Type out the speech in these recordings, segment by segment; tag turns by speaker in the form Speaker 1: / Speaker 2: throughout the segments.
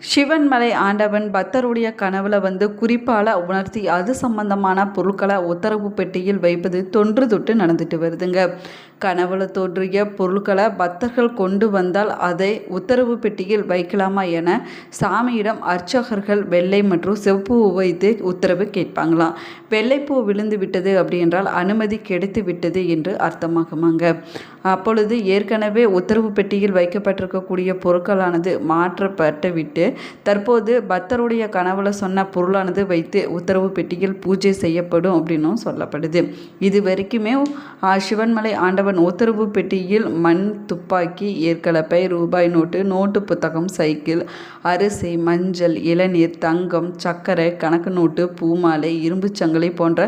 Speaker 1: சிவன்மலை ஆண்டவன் பக்தருடைய கனவுல குறிப்பால உணர்த்தி அது சம்பந்தமான பொருட்களை உத்தரவு பெட்டியில் வைப்பது தொன்று தொட்டு நடந்துட்டு வருதுங்க. கனவுல தோன்றிய பொருட்களை பக்தர்கள் கொண்டு வந்தால் அதை உத்தரவு பெட்டியில் வைக்கலாமா என சாமியிடம் அர்ச்சகர்கள் வெள்ளை மற்றும் செவப்பு வைத்து உத்தரவு கேட்பாங்களாம். வெள்ளைப்பூ விழுந்து விட்டது அப்படின்றால் அனுமதி கிடைத்து விட்டது என்று அர்த்தமாகுமாங்க. அப்பொழுது ஏற்கனவே உத்தரவு பெட்டியில் வைக்கப்பட்டிருக்கக்கூடிய பொருட்களானது மாற்றப்பட்டு விட்டு தற்போது பக்தருடைய கனவுல சொன்ன பொருளானது வைத்து உத்தரவு பெட்டியில் பூஜை செய்யப்படும் அப்படின்னும் சொல்லப்படுது. இது வரைக்குமே சிவன்மலை ஆண்டவன் உத்தரவு பெட்டியில் மண், துப்பாக்கி, ஏற்கலப்பை, ரூபாய் நோட்டு, நோட்டு புத்தகம், சைக்கிள், அரிசி, மஞ்சள், இளநீர், தங்கம், சர்க்கரை, கணக்கு நோட்டு, பூமாலை, இரும்பு சங்கிலி போன்ற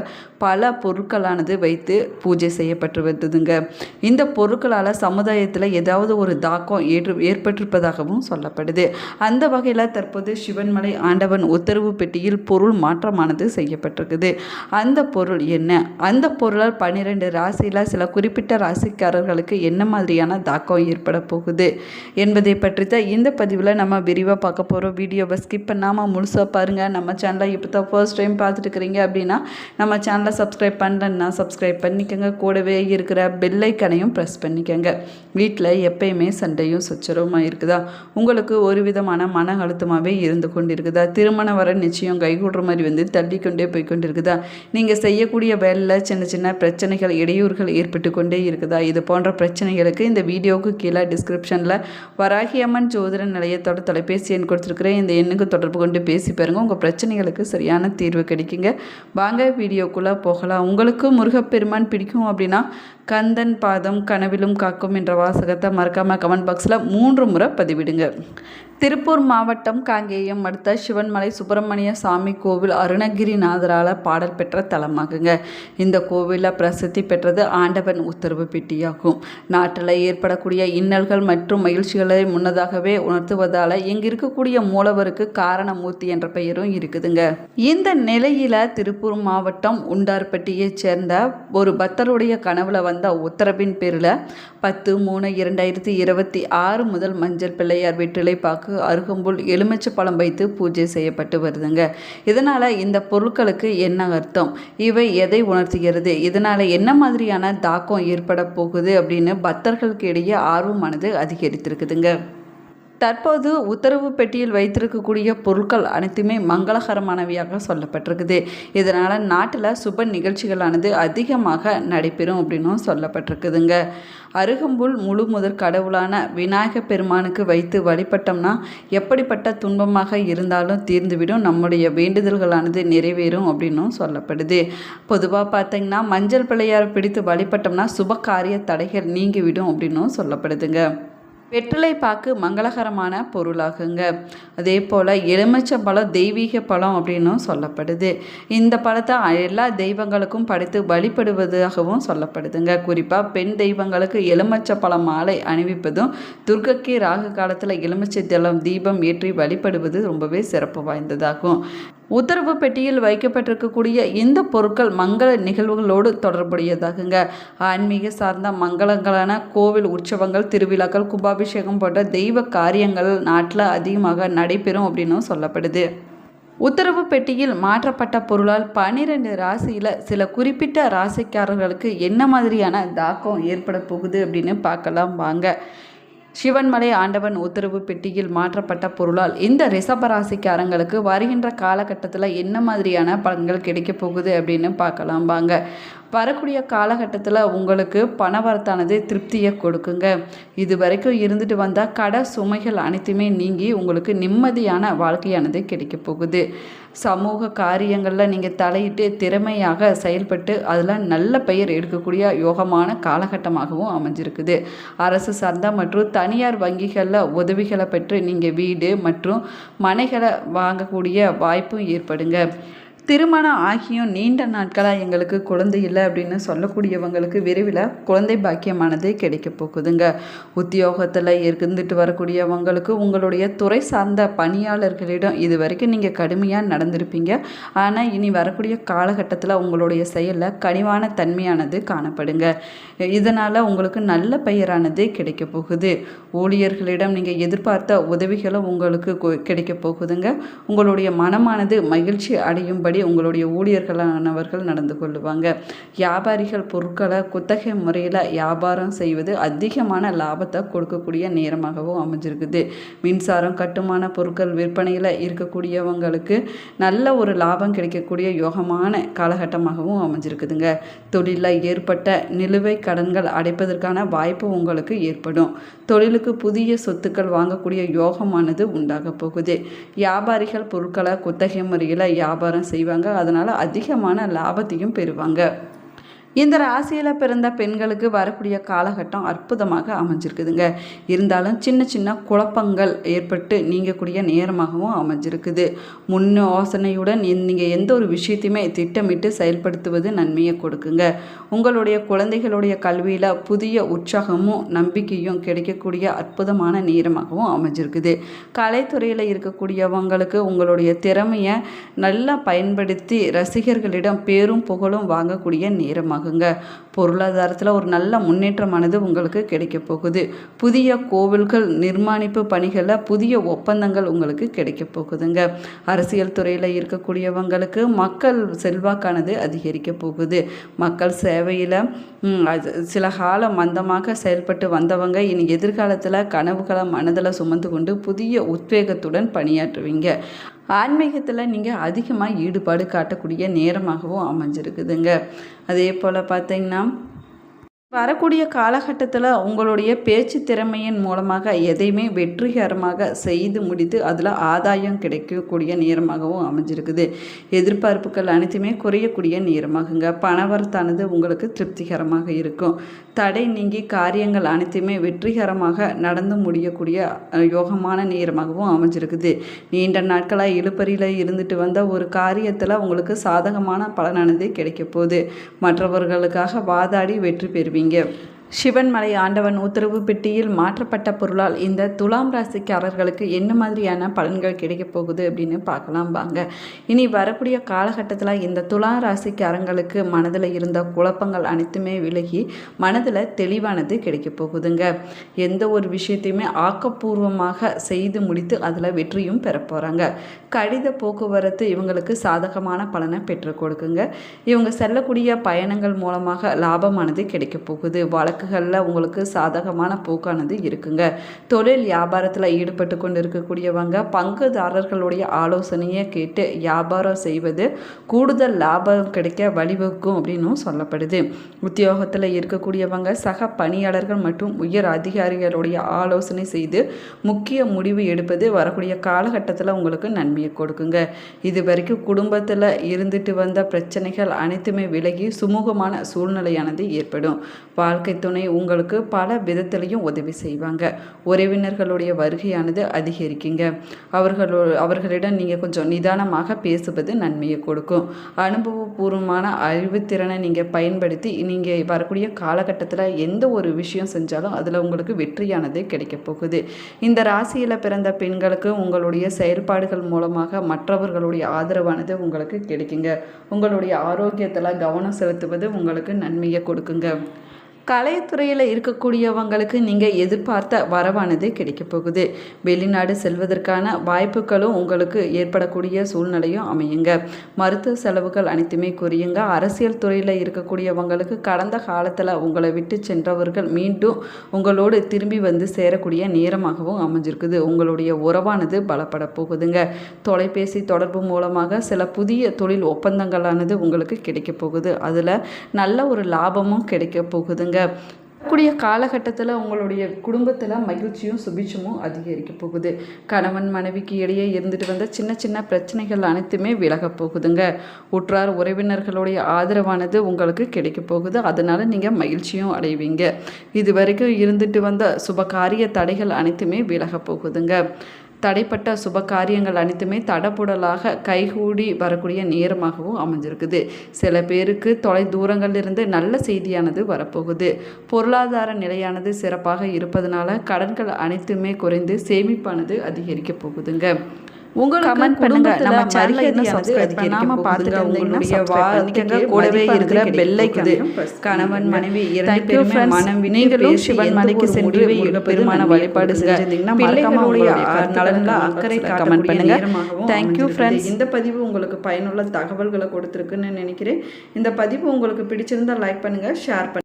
Speaker 1: பல பொருட்களானது வைத்து பூஜை செய்யப்பட்டு வருதுங்க. இந்த பொருட்களால் சமுதாயத்தில் ஏதாவது ஒரு தாக்கம் ஏற்பட்டிருப்பதாகவும் சொல்லப்படுது. அந்த வகையில் தற்போது சிவன்மலை ஆண்டவன் உத்தரவு பெட்டியில் பொருள் மாற்றமானது செய்யப்பட்டிருக்குது. அந்த பொருள் என்ன? அந்த பொருளால் 12 ராசியில் சில குறிப்பிட்ட ராசிக்காரர்களுக்கு என்ன மாதிரியான தாக்கம் ஏற்பட போகுது என்பதை பற்றி தான் இந்த பதிவில் நம்ம விரிவாக பார்க்க போகிறோம். வீடியோவை ஸ்கிப் பண்ணாமல் முழுசாக பாருங்கள். நம்ம சேனலை இப்போ தான் ஃபர்ஸ்ட் டைம் பார்த்துட்டு இருக்கிறீங்க அப்படின்னா நம்ம சேனலை சப்ஸ்கிரைப் பண்ணலன்னா சப்ஸ்கிரைப் பண்ணிக்கோங்க. கூடவே இருக்கிற பெல் ஐக்கனையும் ப்ரெஸ் பண்ணிக்கோங்க. வீட்டில் எப்பயுமே சண்டையும் சச்சரவுமாக இருக்குதா? உங்களுக்கு ஒரு விதமான மன அழுத்தமாகவே இருந்து கொண்டு இருக்குதா? திருமணம் வர நிச்சயம் கைகூடுற மாதிரி தள்ளிக்கொண்டே போய்கொண்டு இருக்குதா? நீங்கள் செய்யக்கூடிய வேலையில் சின்ன சின்ன பிரச்சனைகள், இடையூறுகள் ஏற்பட்டு கொண்டே இருக்குதா? இது போன்ற பிரச்சனைகளுக்கு இந்த வீடியோவுக்கு கீழே டிஸ்கிரிப்ஷனில் வராகி அம்மன் ஜோதிட நிலையத்தோட தொலைபேசி எண் கொடுத்துருக்குறேன். இந்த எண்ணுக்கு தொடர்பு கொண்டு பேசி பாருங்கள். உங்கள் பிரச்சனைகளுக்கு சரியான தீர்வு கிடைக்குங்க. வாங்க வீடியோக்குள்ளே போகலாம். உங்களுக்கு முருகப்பெருமான் பிடிக்கும் அப்படின்னா கந்தன் பாதம் கனவிலும் காக்கும் என்ற வாசகத்தை மறக்காமல் கமெண்ட் பாக்ஸில் 3 முறை பதிவிடுங்க. திருப்பூர் மாவட்டம் காங்கேயம் அடுத்த சிவன்மலை சுப்பிரமணிய சாமி கோவில் அருணகிரிநாதரால் பாடல் பெற்ற தலமாகுங்க. இந்த கோவிலில் பிரசித்தி பெற்றது ஆண்டவன் உத்தரவு பெட்டியாகும். நாட்டில் ஏற்படக்கூடிய இன்னல்கள் மற்றும் மகிழ்ச்சிகளை முன்னதாகவே உணர்த்துவதால் இங்கு இருக்கக்கூடிய மூலவருக்கு காரணமூர்த்தி என்ற பெயரும் இருக்குதுங்க. இந்த நிலையில் திருப்பூர் மாவட்டம் உண்டார்பட்டியைச் சேர்ந்த ஒரு பக்தருடைய கனவுல வந்த உத்தரவின் பேரில் 10/3/2026 முதல் மஞ்சள் பிள்ளையார் வெற்றிலை பாக்கு, அருகம்புல், எலுமிச்சை பழம் வைத்து பூஜை செய்யப்பட்டு வருதுங்க. இதனால் இந்த பொருட்களுக்கு என்ன அர்த்தம்? இவை எதை உணர்த்துகிறது? இதனால் என்ன மாதிரியான தாக்கம் ஏற்பட போகுது அப்படின்னு பக்தர்களுக்கு இடையே ஆர்வமானது அதிகரித்திருக்குதுங்க. தற்போது உத்தரவு பெட்டியில் வைத்திருக்கக்கூடிய பொருட்கள் அனைத்துமே மங்களகரமானவையாக சொல்லப்பட்டிருக்குது. இதனால் நாட்டில் சுப நிகழ்ச்சிகளானது அதிகமாக நடைபெறும் அப்படின்னும் சொல்லப்பட்டிருக்குதுங்க. அருகம்புல் முழு முதற் கடவுளான விநாயக பெருமானுக்கு வைத்து வழிபட்டோம்னா எப்படிப்பட்ட துன்பமாக இருந்தாலும் தீர்ந்துவிடும், நம்முடைய வேண்டுதல்களானது நிறைவேறும் அப்படின்னும் சொல்லப்படுது. பொதுவாக பார்த்தீங்கன்னா மஞ்சள் பிள்ளையார் பிடித்து வழிபட்டோம்னா சுப காரிய தடைகள் நீங்கிவிடும் அப்படின்னும் சொல்லப்படுதுங்க. வெற்றிலை பாக்கு மங்களகரமான பொருளாகுங்க. அதே போல் எலுமிச்சம்பழம் தெய்வீக பழம் அப்படின்னும் சொல்லப்படுது. இந்த பழத்தை எல்லா தெய்வங்களுக்கும் படைத்து வழிபடுவதாகவும் சொல்லப்படுதுங்க. குறிப்பாக பெண் தெய்வங்களுக்கு எலுமிச்சை பழம் மாலை அணிவிப்பதும், துர்க்கைக்கு ராகு காலத்தில் எலுமிச்சை தீபம் ஏற்றி வழிபடுவது ரொம்பவே சிறப்பு வாய்ந்ததாகும். உத்தரவு பெட்டியில் வைக்கப்பட்டிருக்கக்கூடிய இந்த பொருட்கள் மங்கள நிகழ்வுகளோடு தொடர்புடையதாகுங்க. ஆன்மீக சார்ந்த மங்களங்களான கோவில் உற்சவங்கள், திருவிழாக்கள், கும்பாபிஷேகம் போன்ற தெய்வ காரியங்கள் நாட்டில் அதிகமாக நடைபெறும் அப்படின்னும் சொல்லப்படுது. உத்தரவு பெட்டியில் மாற்றப்பட்ட பொருளால் 12 ராசியில் சில குறிப்பிட்ட ராசிக்காரர்களுக்கு என்ன மாதிரியான தாக்கம் ஏற்பட போகுது அப்படின்னு பார்க்கலாம் வாங்க. சிவன்மலை ஆண்டவன் உத்தரவு பெட்டியில் மாற்றப்பட்ட பொருளால் இந்த ரிஷபராசிக்காரங்களுக்கு வருகின்ற காலகட்டத்தில் என்ன மாதிரியான பலன்கள் கிடைக்க போகுது அப்படின்னு பார்க்கலாம் வாங்க. வரக்கூடிய காலகட்டத்தில் உங்களுக்கு பணவரத்தானது திருப்தியை கொடுக்குங்க. இது வரைக்கும் இருந்துட்டு வந்தால் கடை சுமைகள் அனைத்துமே நீங்கி உங்களுக்கு நிம்மதியான வாழ்க்கையானது கிடைக்க போகுது. சமூக காரியங்களில் நீங்கள் தலையிட்டு திறமையாக செயல்பட்டு அதில் நல்ல பெயர் எடுக்கக்கூடிய யோகமான காலகட்டமாகவும் அமைஞ்சிருக்குது. அரசு சார்ந்த மற்றும் தனியார் வங்கிகளில் உதவிகளை பெற்று நீங்கள் வீடு மற்றும் மனைகளை வாங்கக்கூடிய வாய்ப்பும் ஏற்படுங்க. திருமணம் ஆகியும் நீண்ட நாட்களாக எங்களுக்கு குழந்தை இல்லை அப்படின்னு சொல்லக்கூடியவங்களுக்கு விரைவில் குழந்தை பாக்கியமானது கிடைக்க போகுதுங்க. உத்தியோகத்தில் இருந்துட்டு வரக்கூடியவங்களுக்கு உங்களுடைய துறை சார்ந்த பணியாளர்களிடம் இது வரைக்கும் நீங்கள் கடுமையாக நடந்திருப்பீங்க. ஆனால் இனி வரக்கூடிய காலகட்டத்தில் உங்களுடைய செயலில் கனிவான தன்மையானது காணப்படுங்க. இதனால் உங்களுக்கு நல்ல பெயரானது கிடைக்க போகுது. ஊழியர்களிடம் நீங்கள் எதிர்பார்த்த உதவிகளும் உங்களுக்கு கிடைக்க போகுதுங்க. உங்களுடைய மனமானது மகிழ்ச்சி அடையும்படி உங்களுடைய ஊழியர்களானவர்கள் நடந்து கொள்ளுவாங்க. வியாபாரிகள் பொருட்களை குத்தகை முறையில் வியாபாரம் செய்வது அதிகமான லாபத்தை கொடுக்கக்கூடிய நேரமாகவும் அமைஞ்சிருக்குது. மின்சாரம் கட்டுமான பொருட்கள் விற்பனையில் இருக்கக்கூடியவங்களுக்கு நல்ல ஒரு லாபம் கிடைக்கக்கூடிய யோகமான காலகட்டமாகவும் அமைஞ்சிருக்குதுங்க. தொழிலில் ஏற்பட்ட நிலுவை கடன்கள் அடைப்பதற்கான வாய்ப்பு உங்களுக்கு ஏற்படும். தொழிலுக்கு புதிய சொத்துக்கள் வாங்கக்கூடிய யோகமானது உண்டாக போகுது. வியாபாரிகள் பொருட்களை குத்தகை முறையில் வியாபாரம் செய்வாங்க. அதனால் அதிகமான லாபத்தையும் பெறுவாங்க. இந்த ராசியில் பிறந்த பெண்களுக்கு வரக்கூடிய காலகட்டம் அற்புதமாக அமைஞ்சிருக்குதுங்க. இருந்தாலும் சின்ன சின்ன குழப்பங்கள் ஏற்பட்டு நீங்கக்கூடிய நேரமாகவும் அமைஞ்சிருக்குது. முன் யோசனையுடன் நீங்கள் எந்த ஒரு விஷயத்தையுமே திட்டமிட்டு செயல்படுத்துவது நன்மையை கொடுக்குங்க. உங்களுடைய குழந்தைகளுடைய கல்வியில் புதிய உற்சாகமும் நம்பிக்கையும் கிடைக்கக்கூடிய அற்புதமான நேரமாகவும் அமைஞ்சிருக்குது. கலைத்துறையில் இருக்கக்கூடியவங்களுக்கு உங்களுடைய திறமையை நல்லா பயன்படுத்தி ரசிகர்களிடம் பேரும் புகழும் வாங்கக்கூடிய நேரமாக பொருளாதாரத்தில் ஒரு நல்ல முன்னேற்றமானது உங்களுக்கு கிடைக்க போகுது. புதிய கோவில்கள் நிர்மாணிப்பு பணிகளில் புதிய ஒப்பந்தங்கள் உங்களுக்கு கிடைக்க போகுதுங்க. அரசியல் துறையில் இருக்கக்கூடியவங்களுக்கு மக்கள் செல்வாக்கானது அதிகரிக்க போகுது. மக்கள் சேவையில் சில காலம் மந்தமாக செயல்பட்டு வந்தவங்க இனி எதிர்காலத்தில் கனவுகளை மனதில் சுமந்து கொண்டு புதிய உத்வேகத்துடன் பணியாற்றுவீங்க. ஆன்மீகத்தில் நீங்கள் அதிகமாக ஈடுபாடு காட்டக்கூடிய நேரமாகவும் அமைஞ்சிருக்குதுங்க. அதே போல் பார்த்தீங்கன்னா வரக்கூடிய காலகட்டத்தில் உங்களுடைய பேச்சு திறமையின் மூலமாக எதையுமே வெற்றிகரமாக செய்து முடித்து அதில் ஆதாயம் கிடைக்கக்கூடிய நேரமாகவும் அமைஞ்சிருக்குது. எதிர்பார்ப்புகள் அனைத்துமே குறையக்கூடிய நேரமாகுங்க. பணவரத்தானது உங்களுக்கு திருப்திகரமாக இருக்கும். தடை நீங்கி காரியங்கள் அனைத்துமே வெற்றிகரமாக நடந்து முடியக்கூடிய யோகமான நேரமாகவும் அமைஞ்சிருக்குது. நீண்ட நாட்களாக இழுபறியில் இருந்துட்டு வந்த ஒரு காரியத்தில் உங்களுக்கு சாதகமான பலனானது கிடைக்க போகுது. மற்றவர்களுக்காக வாதாடி வெற்றி பெறுவீங்க. சிவன்மலை ஆண்டவன் உத்தரவு பெட்டியில் மாற்றப்பட்ட பொருளால் இந்த துலாம் ராசிக்காரர்களுக்கு என்ன மாதிரியான பலன்கள் கிடைக்க போகுது அப்படின்னு பார்க்கலாம் வாங்க. இனி வரக்கூடிய காலகட்டத்தில் இந்த துலாம் ராசிக்காரங்களுக்கு மனதில் இருந்த குழப்பங்கள் அனைத்துமே விலகி மனதில் தெளிவானது கிடைக்க போகுதுங்க. எந்த ஒரு விஷயத்தையுமே ஆக்கப்பூர்வமாக செய்து முடித்து அதில் வெற்றியும் பெற போகிறாங்க. கடித போக்குவரத்து இவங்களுக்கு சாதகமான பலனை பெற்றுக் கொடுக்குங்க. இவங்க செல்லக்கூடிய பயணங்கள் மூலமாக லாபமானது கிடைக்க போகுது. வழக்குகளில் உங்களுக்கு சாதகமான போக்கானது இருக்குங்க. தொழில் வியாபாரத்தில் ஈடுபட்டு கொண்டு இருக்கக்கூடியவங்க பங்குதாரர்களுடைய ஆலோசனையை கேட்டு வியாபாரம் செய்வது கூடுதல் லாபம் கிடைக்க வழிவகுக்கும் அப்படின்னும் சொல்லப்படுது. உத்தியோகத்தில் இருக்கக்கூடியவங்க சக பணியாளர்கள் மற்றும் உயர் அதிகாரிகளுடைய ஆலோசனை செய்து முக்கிய முடிவு எடுப்பது வரக்கூடிய காலகட்டத்தில் உங்களுக்கு நன்மையை கொடுக்குங்க. இது வரைக்கும் குடும்பத்தில் இருந்துட்டு வந்த பிரச்சனைகள் அனைத்துமே விலகி சுமூகமான சூழ்நிலையானது ஏற்படும். வாழ்க்கை துணை உங்களுக்கு பல விதத்திலையும் உதவி செய்வாங்க. உறவினர்களுடைய வருகையானது அதிகரிக்குங்க. அவர்களிடம் நீங்கள் கொஞ்சம் நிதானமாக பேசுவது நன்மையை கொடுக்கும். அனுபவபூர்வமான அறிவுத்திறனை நீங்கள் பயன்படுத்தி நீங்கள் வரக்கூடிய காலகட்டத்தில் எந்த ஒரு விஷயம் செஞ்சாலும் அதில் உங்களுக்கு வெற்றியானது கிடைக்க போகுது. இந்த ராசியில் பிறந்த பெண்களுக்கு உங்களுடைய செயல்பாடுகள் மூலமாக மற்றவர்களுடைய ஆதரவானது உங்களுக்கு கிடைக்குங்க. உங்களுடைய ஆரோக்கியத்தில் கவனம் செலுத்துவது உங்களுக்கு நன்மையை கொடுக்குங்க. கலைத்துறையில் இருக்கக்கூடியவங்களுக்கு நீங்கள் எதிர்பார்த்த வரவானது கிடைக்க போகுது. வெளிநாடு செல்வதற்கான வாய்ப்புகளும் உங்களுக்கு ஏற்படக்கூடிய சூழ்நிலையும் அமையுங்க. மருத்துவ செலவுகள் அனைத்துமே குறையுங்க. அரசியல் துறையில் இருக்கக்கூடியவங்களுக்கு கடந்த காலத்தில் உங்களை விட்டு சென்றவர்கள் மீண்டும் உங்களோடு திரும்பி வந்து சேரக்கூடிய நேரமாகவும் அமைஞ்சிருக்குது. உங்களுடைய உறவானது பலப்பட போகுதுங்க. தொலைபேசி தொடர்பு மூலமாக சில புதிய தொழில் ஒப்பந்தங்களானது உங்களுக்கு கிடைக்க போகுது. அதில் நல்ல ஒரு லாபமும் கிடைக்க போகுதுங்க. கூடிய காலகட்டத்தில் உங்களுடைய குடும்பத்தில் மகிழ்ச்சியும் சுபிட்சமும் அதிகரிக்க போகுது. கணவன் மனைவிக்கு இடையே இருந்துட்டு வந்த சின்ன சின்ன பிரச்சனைகள் அனைத்துமே விலக போகுதுங்க. உற்றார் உறவினர்களுடைய ஆதரவானது உங்களுக்கு கிடைக்க போகுது. அதனால் நீங்கள் மகிழ்ச்சியும் அடைவீங்க. இது வரைக்கும் இருந்துட்டு வந்த சுபகாரிய தடைகள் அனைத்துமே விலக போகுதுங்க. தடைப்பட்ட சுப காரியங்கள் அனைத்துமே தடபுடலாக கைகூடி வரக்கூடிய நேரமாகவும் அமைஞ்சிருக்குது. சில பேருக்கு தொலை தூரங்களிலிருந்து நல்ல செய்தியானது வரப்போகுது. பொருளாதார நிலையானது சிறப்பாக இருப்பதனால கடன்கள் அனைத்துமே குறைந்து சேமிப்பானது அதிகரிக்க போகுதுங்க. உங்களுக்கு கமெண்ட் பண்ணுங்க. நம்ம சேனலை இன்னும் சப்ஸ்கிரைப் பண்ணாம பார்த்துட்டு இருந்தீங்கன்னா வாழ்த்துங்க. கூடவே இருக்கிற பெல் ஐகானை கணவன் மனைவி இரண்டு பேருமே மனம் நீங்களும் சிவன் மலைக்கு சென்று பெருமான வழிபாடு செஞ்சிருந்தீங்கன்னா பிள்ளைகளுடைய நலன்ல அக்கறை கமெண்ட் பண்ணுங்க. Thank you friends. இந்த பதிவு உங்களுக்கு பயனுள்ள தகவல்களை கொடுத்துருக்குன்னு நினைக்கிறேன். இந்த பதிவு உங்களுக்கு பிடிச்சிருந்தா லைக் பண்ணுங்க, ஷேர் பண்ணுங்க.